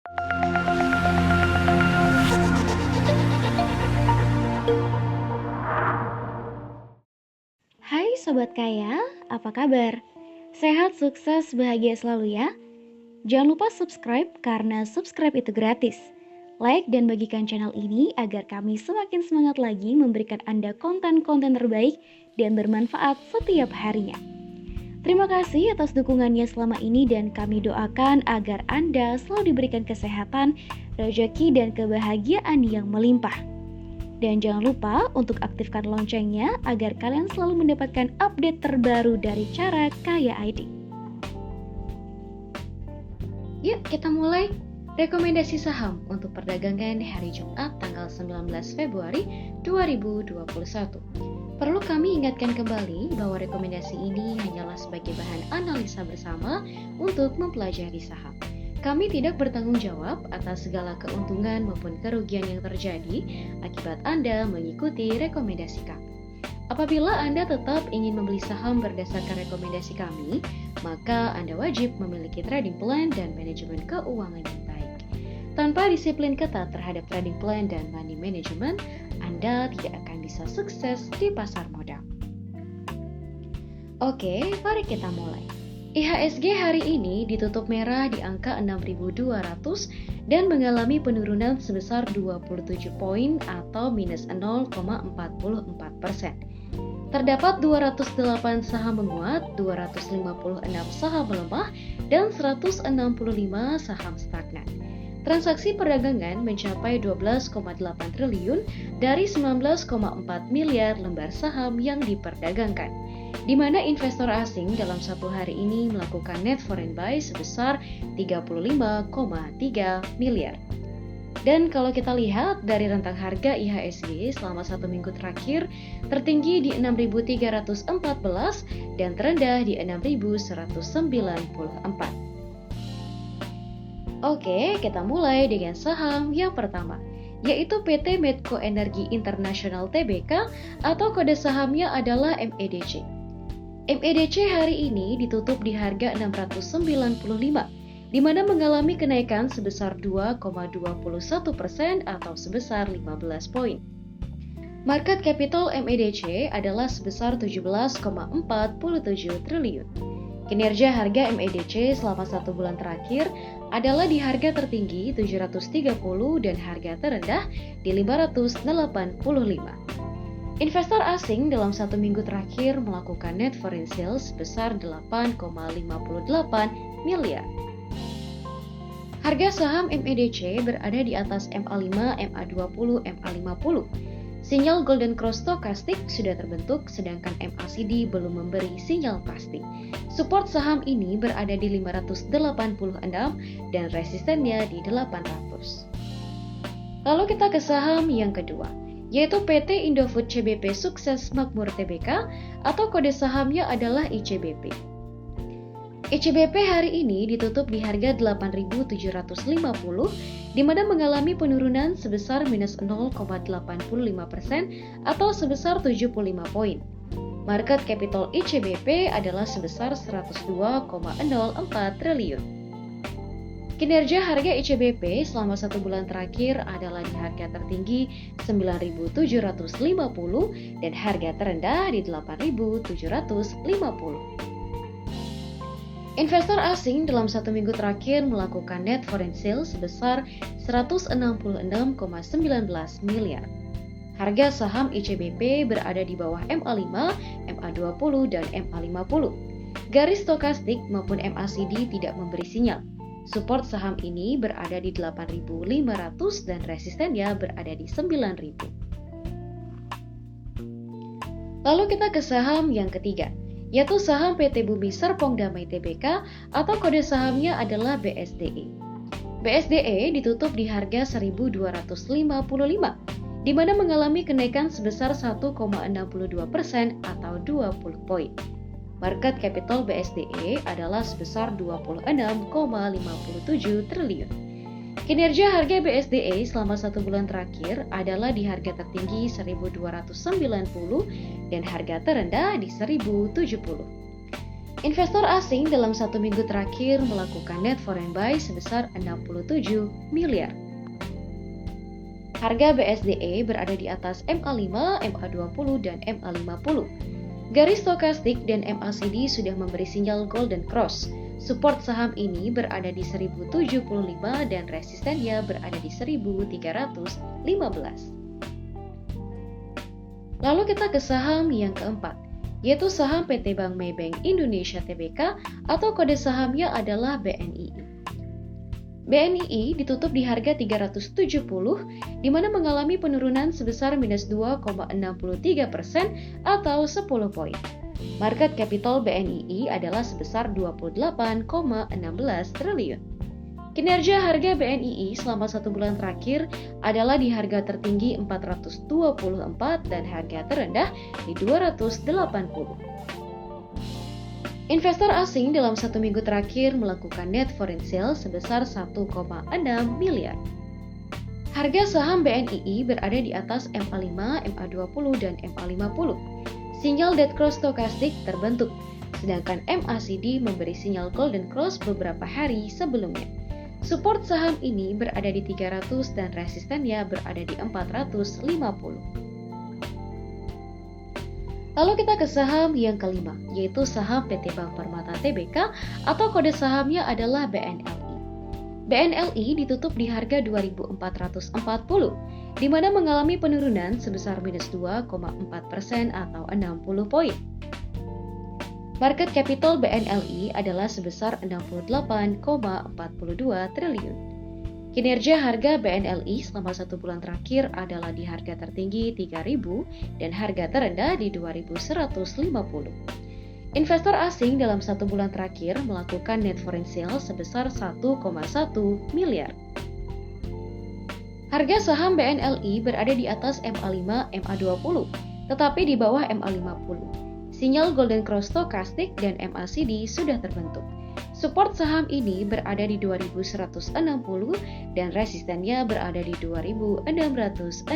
Hai Sobat Kaya, apa kabar? Sehat, sukses, bahagia selalu ya. Jangan lupa subscribe karena subscribe itu gratis. Like dan bagikan channel ini agar kami semakin semangat lagi memberikan Anda konten-konten terbaik dan bermanfaat setiap harinya. Terima kasih atas dukungannya selama ini dan kami doakan agar Anda selalu diberikan kesehatan, rezeki dan kebahagiaan yang melimpah. Dan jangan lupa untuk aktifkan loncengnya agar kalian selalu mendapatkan update terbaru dari Cara Kaya ID. Yuk kita mulai rekomendasi saham untuk perdagangan hari Jumat tanggal 19 Februari 2021. Perlu kami ingatkan kembali bahwa rekomendasi ini hanyalah sebagai bahan analisa bersama untuk mempelajari saham. Kami tidak bertanggung jawab atas segala keuntungan maupun kerugian yang terjadi akibat Anda mengikuti rekomendasi kami. Apabila Anda tetap ingin membeli saham berdasarkan rekomendasi kami, maka Anda wajib memiliki trading plan dan manajemen keuangan yang baik. Tanpa disiplin ketat terhadap trading plan dan money management, Anda tidak akan bisa sukses di pasar modal. Oke, mari kita mulai. IHSG hari ini ditutup merah di angka 6.200 dan mengalami penurunan sebesar 27 poin atau minus 0,44%. Terdapat 208 saham menguat, 256 saham melemah, dan 165 saham stagnan. Transaksi perdagangan mencapai 12,8 triliun dari 19,4 miliar lembar saham yang diperdagangkan, di mana investor asing dalam satu hari ini melakukan net foreign buy sebesar 35,3 miliar. Dan kalau kita lihat dari rentang harga IHSG selama satu minggu terakhir, tertinggi di 6.314 dan terendah di 6.194. Oke, kita mulai dengan saham yang pertama, yaitu PT Medco Energi Internasional Tbk atau kode sahamnya adalah MEDC. MEDC hari ini ditutup di harga 695, di mana mengalami kenaikan sebesar 2,21% atau sebesar 15 poin. Market capital MEDC adalah sebesar 17,47 triliun. Kinerja harga MEDC selama satu bulan terakhir adalah di harga tertinggi 730 dan harga terendah di 585. Investor asing dalam satu minggu terakhir melakukan net foreign sales sebesar 8,58 miliar. Harga saham MEDC berada di atas MA5, MA20, MA50. Sinyal Golden Cross Stochastic sudah terbentuk, sedangkan MACD belum memberi sinyal pasti. Support saham ini berada di 586 dan resistennya di 800. Lalu kita ke saham yang kedua, yaitu PT Indofood CBP Sukses Makmur Tbk atau kode sahamnya adalah ICBP. ICBP hari ini ditutup di harga 8.750, di mana mengalami penurunan sebesar minus 0,85% atau sebesar 75 poin. Market capital ICBP adalah sebesar 102,04 triliun. Kinerja harga ICBP selama satu bulan terakhir adalah di harga tertinggi 9.750 dan harga terendah di 8.750. Investor asing dalam satu minggu terakhir melakukan net foreign sales sebesar 166,19 miliar. Harga saham ICBP berada di bawah MA5, MA20, dan MA50. Garis stokastik maupun MACD tidak memberi sinyal. Support saham ini berada di 8.500 dan resistennya berada di 9.000. Lalu kita ke saham yang ketiga, yaitu saham PT Bumi Serpong Damai Tbk atau kode sahamnya adalah BSDE. BSDE ditutup di harga 1.255, di mana mengalami kenaikan sebesar 1,62% atau 20 poin. Market capital BSDE adalah sebesar 26,57 triliun. Kinerja harga BSDE selama satu bulan terakhir adalah di harga tertinggi 1.290 dan harga terendah di 1.070. Investor asing dalam 1 minggu terakhir melakukan net foreign buy sebesar 67 miliar. Harga BSDE berada di atas MA5, MA20, dan MA50. Garis stokastik dan MACD sudah memberi sinyal Golden Cross. Support saham ini berada di 1075 dan resistennya berada di 1315. Lalu kita ke saham yang keempat, yaitu saham PT Bank Maybank Indonesia Tbk atau kode sahamnya adalah BNII. BNII ditutup di harga 370, di mana mengalami penurunan sebesar minus 2,63% atau 10 poin. Market capital BNII adalah sebesar 28,16 triliun. Kinerja harga BNII selama 1 bulan terakhir adalah di harga tertinggi 424 dan harga terendah di 280. Investor asing dalam 1 minggu terakhir melakukan net foreign sale sebesar 1,6 miliar. Harga saham BNII berada di atas MA5, MA20, dan MA50. Sinyal dead cross stokastik terbentuk, sedangkan MACD memberi sinyal Golden Cross beberapa hari sebelumnya. Support saham ini berada di 300 dan resistennya berada di 450. Lalu kita ke saham yang kelima, yaitu saham PT Bank Permata Tbk atau kode sahamnya adalah BNLI. BNLI ditutup di harga 2.440, di mana mengalami penurunan sebesar minus 2,4% atau 60 poin. Market capital BNLI adalah sebesar 68,42 triliun. Kinerja harga BNLI selama 1 bulan terakhir adalah di harga tertinggi 3.000 dan harga terendah di 2.150. Investor asing dalam 1 bulan terakhir melakukan net foreign sale sebesar 1,1 miliar. Harga saham BNLI berada di atas MA5, MA20, tetapi di bawah MA50. Sinyal Golden Cross stokastik dan MACD sudah terbentuk. Support saham ini berada di 2160 dan resistennya berada di 2660.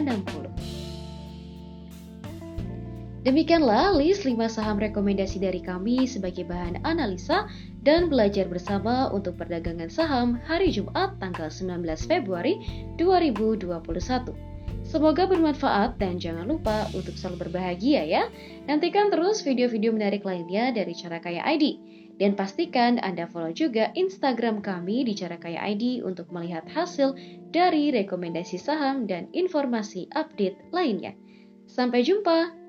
Demikianlah list 5 saham rekomendasi dari kami sebagai bahan analisa dan belajar bersama untuk perdagangan saham hari Jumat tanggal 19 Februari 2021. Semoga bermanfaat dan jangan lupa untuk selalu berbahagia ya. Nantikan terus video-video menarik lainnya dari Cara Kaya ID. Dan pastikan Anda follow juga Instagram kami di Cara Kaya ID untuk melihat hasil dari rekomendasi saham dan informasi update lainnya. Sampai jumpa!